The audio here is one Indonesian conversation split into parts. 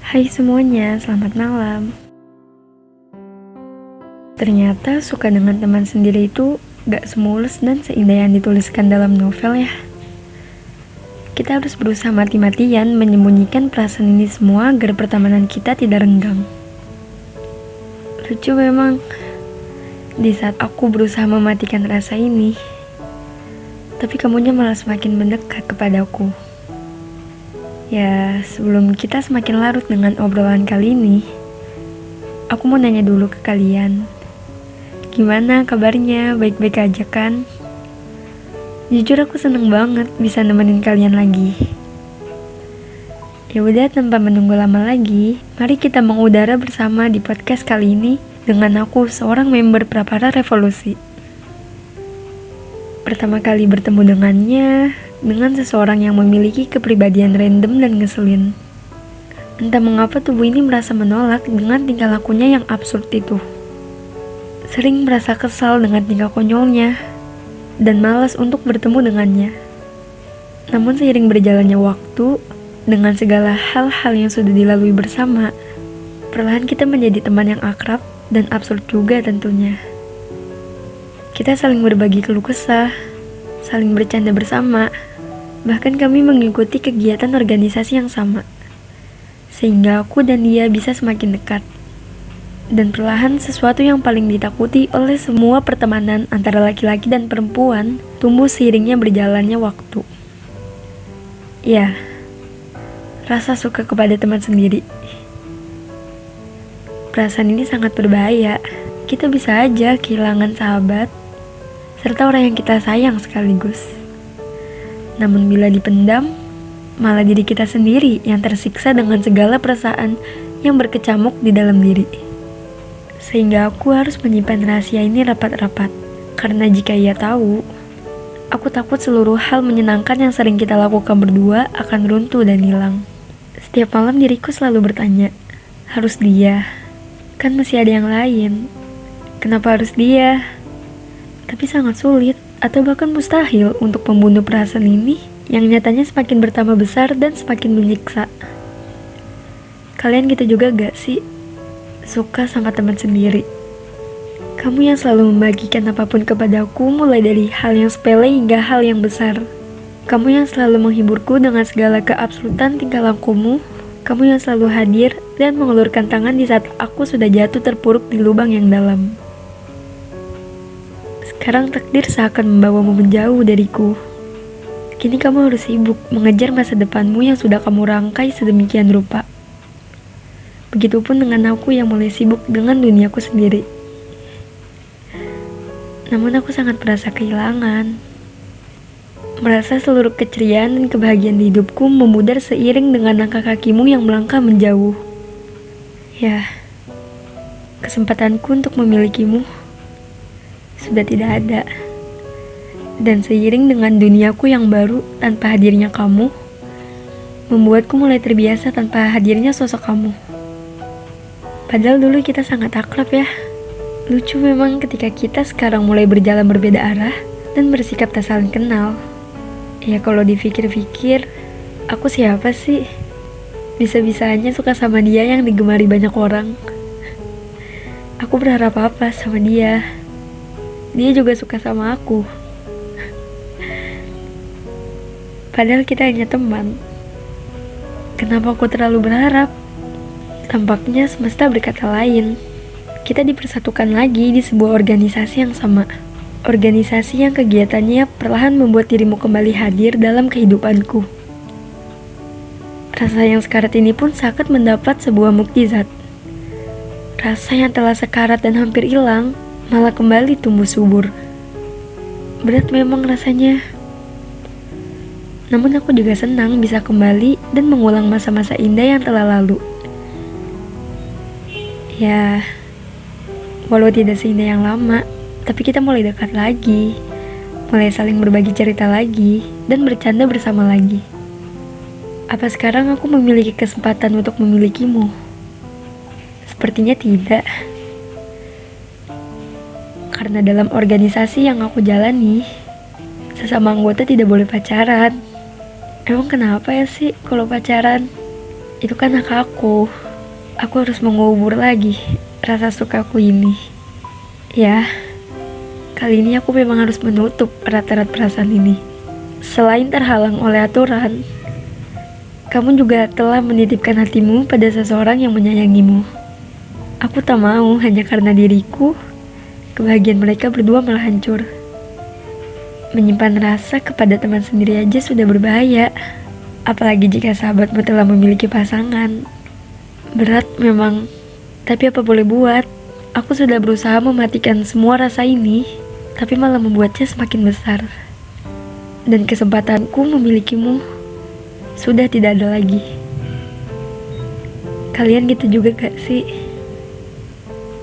Hai semuanya, selamat malam. Ternyata suka dengan teman sendiri itu gak semulus dan seindah yang dituliskan dalam novel ya. Kita harus berusaha mati-matian menyembunyikan perasaan ini semua agar pertemanan kita tidak renggang. Lucu memang, di saat aku berusaha mematikan rasa ini, tapi kamunya malah semakin mendekat kepadaku. Ya, sebelum kita semakin larut dengan obrolan kali ini, aku mau nanya dulu ke kalian. Gimana kabarnya? Baik-baik aja kan? Jujur aku seneng banget bisa nemenin kalian lagi. Ya udah, tanpa menunggu lama lagi, mari kita mengudara bersama di podcast kali ini dengan aku, seorang member Prapara Revolusi. Pertama kali bertemu dengannya, dengan seseorang yang memiliki kepribadian random dan ngeselin. Entah mengapa tubuh ini merasa menolak dengan tingkah lakunya yang absurd itu. Sering merasa kesal dengan tingkah konyolnya, dan malas untuk bertemu dengannya. Namun seiring berjalannya waktu, dengan segala hal-hal yang sudah dilalui bersama, perlahan kita menjadi teman yang akrab dan absurd juga tentunya. Kita saling berbagi keluh kesah, saling bercanda bersama, bahkan kami mengikuti kegiatan organisasi yang sama. Sehingga aku dan dia bisa semakin dekat. Dan perlahan sesuatu yang paling ditakuti oleh semua pertemanan antara laki-laki dan perempuan tumbuh seiringnya berjalannya waktu. Ya, rasa suka kepada teman sendiri. Perasaan ini sangat berbahaya. Kita bisa aja kehilangan sahabat serta orang yang kita sayang sekaligus. Namun bila dipendam, malah diri kita sendiri yang tersiksa dengan segala perasaan yang berkecamuk di dalam diri. Sehingga aku harus menyimpan rahasia ini rapat-rapat. Karena jika ia tahu, aku takut seluruh hal menyenangkan yang sering kita lakukan berdua akan runtuh dan hilang. Setiap malam diriku selalu bertanya, harus dia? Kan masih ada yang lain. Kenapa harus dia? Tapi sangat sulit atau bahkan mustahil untuk membunuh perasaan ini yang nyatanya semakin bertambah besar dan semakin menyiksa. Kalian gitu juga gak sih? Suka sama teman sendiri. Kamu yang selalu membagikan apapun kepadaku, mulai dari hal yang sepele hingga hal yang besar. Kamu yang selalu menghiburku dengan segala keabsurdan tingkah lakumu. Kamu yang selalu hadir dan mengulurkan tangan di saat aku sudah jatuh terpuruk di lubang yang dalam. Sekarang takdir seakan membawamu menjauh dariku. Kini kamu harus sibuk mengejar masa depanmu yang sudah kamu rangkai sedemikian rupa. Begitupun dengan aku yang mulai sibuk dengan duniaku sendiri. Namun aku sangat merasa kehilangan. Merasa seluruh keceriaan dan kebahagiaan di hidupku memudar seiring dengan langkah kakimu yang melangkah menjauh. Ya, kesempatanku untuk memilikimu sudah tidak ada. Dan seiring dengan duniaku yang baru tanpa hadirnya kamu, membuatku mulai terbiasa tanpa hadirnya sosok kamu. Padahal dulu kita sangat akrab ya. Lucu memang ketika kita sekarang mulai berjalan berbeda arah dan bersikap tak saling kenal. Ya kalau dipikir-pikir, aku siapa sih? Bisa-bisanya suka sama dia yang digemari banyak orang. Aku berharap apa sama dia? Dia juga suka sama aku. Padahal kita hanya teman. Kenapa aku terlalu berharap? Tampaknya semesta berkata lain. Kita dipersatukan lagi di sebuah organisasi yang sama. Organisasi yang kegiatannya perlahan membuat dirimu kembali hadir dalam kehidupanku. Rasa yang sekarat ini pun seakan mendapat sebuah mukjizat. Rasa yang telah sekarat dan hampir hilang malah kembali tumbuh subur. Berat memang rasanya. Namun aku juga senang bisa kembali dan mengulang masa-masa indah yang telah lalu. Ya, walau tidak seindah yang lama, tapi kita mulai dekat lagi, mulai saling berbagi cerita lagi, dan bercanda bersama lagi. Apa sekarang aku memiliki kesempatan untuk memilikimu? Sepertinya tidak. Karena dalam organisasi yang aku jalani, sesama anggota tidak boleh pacaran. Emang kenapa ya sih kalau pacaran? Itu kan hak aku. Aku harus mengubur lagi rasa sukaku ini. Ya, kali ini aku memang harus menutup erat-erat perasaan ini. Selain terhalang oleh aturan, kamu juga telah menitipkan hatimu pada seseorang yang menyayangimu. Aku tak mau hanya karena diriku, kebahagiaan mereka berdua malah hancur. Menyimpan rasa kepada teman sendiri aja sudah berbahaya. Apalagi jika sahabatmu telah memiliki pasangan. Berat memang, tapi apa boleh buat. Aku sudah berusaha mematikan semua rasa ini, tapi malah membuatnya semakin besar. Dan kesempatanku memilikimu sudah tidak ada lagi. Kalian gitu juga gak sih?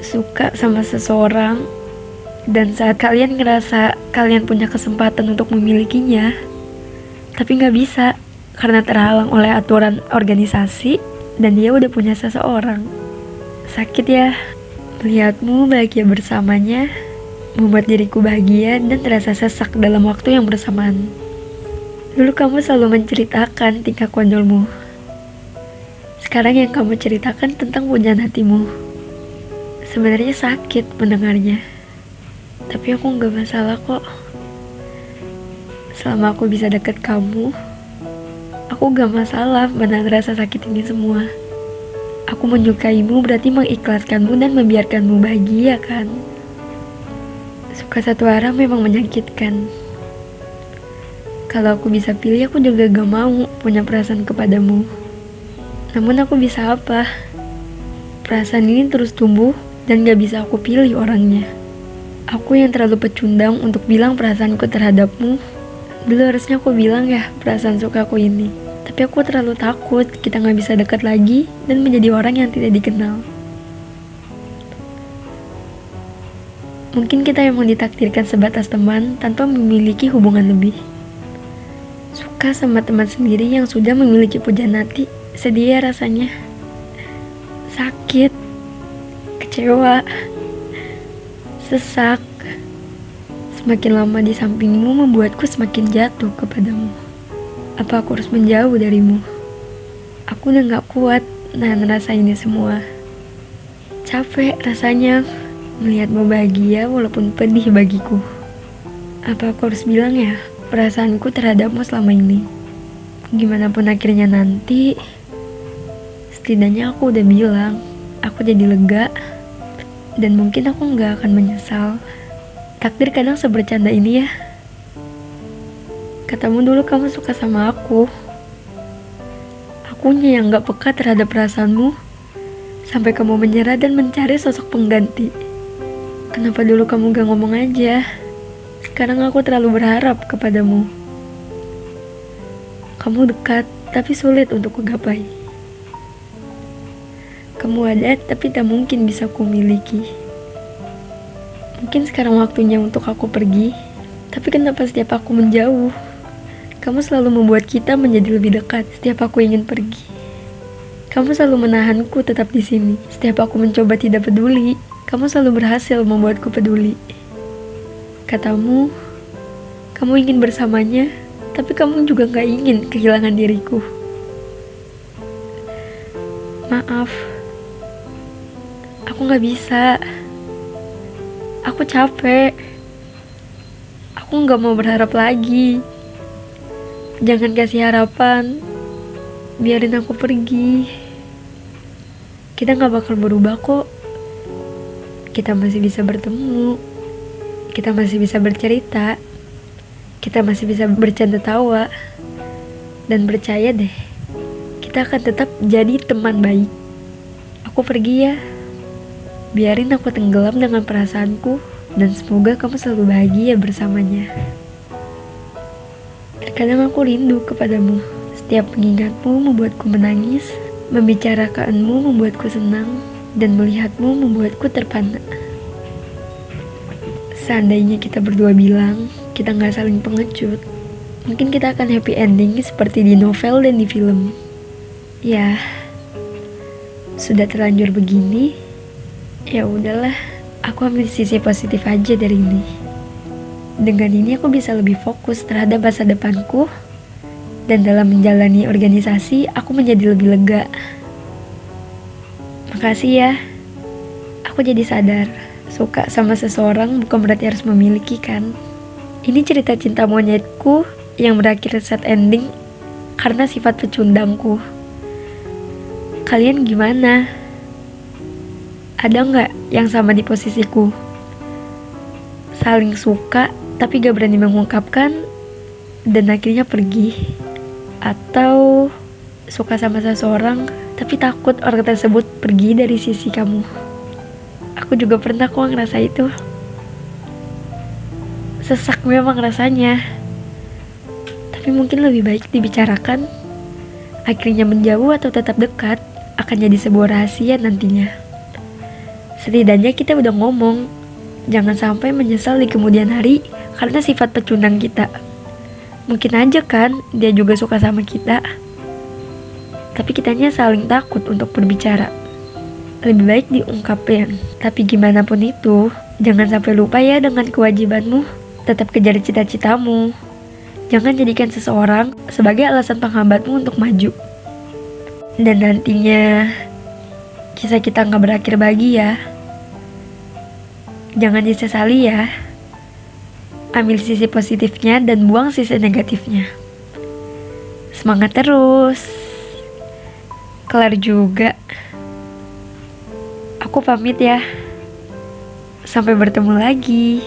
Suka sama seseorang, dan saat kalian ngerasa kalian punya kesempatan untuk memilikinya, tapi gak bisa karena terhalang oleh aturan organisasi dan dia udah punya seseorang. Sakit ya, melihatmu bahagia bersamanya membuat diriku bahagia dan terasa sesak dalam waktu yang bersamaan. Dulu kamu selalu menceritakan tingkah konyolmu. Sekarang yang kamu ceritakan tentang pujaan hatimu. Sebenarnya sakit mendengarnya, tapi aku gak masalah kok. Selama aku bisa deket kamu, aku gak masalah menahan rasa sakit ini semua. Aku menyukaimu berarti mengikhlaskanmu dan membiarkanmu bahagia kan? Suka satu arah memang menyakitkan. Kalau aku bisa pilih, aku juga gak mau punya perasaan kepadamu. Namun aku bisa apa? Perasaan ini terus tumbuh dan gak bisa aku pilih orangnya. Aku yang terlalu pecundang untuk bilang perasaanku terhadapmu. Dulu harusnya aku bilang ya perasaan sukaku ini. Tapi aku terlalu takut kita gak bisa dekat lagi dan menjadi orang yang tidak dikenal. Mungkin kita emang ditakdirkan sebatas teman tanpa memiliki hubungan lebih. Suka sama teman sendiri yang sudah memiliki pujaan hati, sedih ya rasanya. Sakit, kecewa, sesak. Semakin lama di sampingmu membuatku semakin jatuh kepadamu. Apa aku harus menjauh darimu? Aku udah gak kuat nahan rasa ini semua. Capek rasanya melihatmu bahagia walaupun pedih bagiku. Apa aku harus bilang ya perasaanku terhadapmu selama ini? Gimana pun akhirnya nanti, setidaknya aku udah bilang. Aku jadi lega, dan mungkin aku gak akan menyesal. Takdir kadang sebercanda ini ya. Katamu dulu kamu suka sama aku. Akunya yang gak peka terhadap perasaanmu, sampai kamu menyerah dan mencari sosok pengganti. Kenapa dulu kamu gak ngomong aja? Sekarang aku terlalu berharap kepadamu. Kamu dekat, tapi sulit untuk kugapai. Kamu ada, tapi tak mungkin bisa kumiliki. Mungkin sekarang waktunya untuk aku pergi, tapi kenapa setiap aku menjauh, kamu selalu membuat kita menjadi lebih dekat. Setiap aku ingin pergi, kamu selalu menahanku tetap di sini. Setiap aku mencoba tidak peduli, kamu selalu berhasil membuatku peduli. Katamu, kamu ingin bersamanya, tapi kamu juga gak ingin kehilangan diriku. Maaf, aku gak bisa. Aku capek. Aku gak mau berharap lagi. Jangan kasih harapan. Biarin aku pergi. Kita gak bakal berubah kok. Kita masih bisa bertemu. Kita masih bisa bercerita. Kita masih bisa bercanda tawa. Dan percaya deh, kita akan tetap jadi teman baik. Aku pergi ya. Biarin aku tenggelam dengan perasaanku, dan semoga kamu selalu bahagia bersamanya. Terkadang aku rindu kepadamu. Setiap mengingatmu membuatku menangis, membicarakanmu membuatku senang, dan melihatmu membuatku terpana. Seandainya kita berdua bilang kita gak saling pengecut, mungkin kita akan happy ending seperti di novel dan di film. Ya, sudah terlanjur begini, ya udahlah, aku ambil sisi positif aja dari ini. Dengan ini aku bisa lebih fokus terhadap masa depanku Dan dalam menjalani organisasi, aku menjadi lebih lega. Makasih ya, aku jadi sadar, suka sama seseorang bukan berarti harus memiliki kan. Ini cerita cinta monyetku yang berakhir sad ending karena sifat pecundangku. Kalian gimana? Ada nggak yang sama di posisiku? Saling suka tapi gak berani mengungkapkan dan akhirnya pergi. Atau suka sama seseorang tapi takut orang tersebut pergi dari sisi kamu. Aku juga pernah kok ngerasa itu. Sesak memang rasanya, tapi mungkin lebih baik dibicarakan. Akhirnya menjauh atau tetap dekat akan jadi sebuah rahasia nantinya. Setidaknya kita udah ngomong. Jangan sampai menyesal di kemudian hari karena sifat pecundang kita. Mungkin aja kan dia juga suka sama kita, tapi kitanya saling takut untuk berbicara. Lebih baik diungkapin. Tapi gimana pun itu, jangan sampai lupa ya dengan kewajibanmu. Tetap kejar cita-citamu. Jangan jadikan seseorang sebagai alasan penghambatmu untuk maju. Dan nantinya kisah kita gak berakhir bahagia. Jangan disesali ya. Ambil sisi positifnya dan buang sisi negatifnya. Semangat terus. Kelar juga. Aku pamit ya. Sampai bertemu lagi.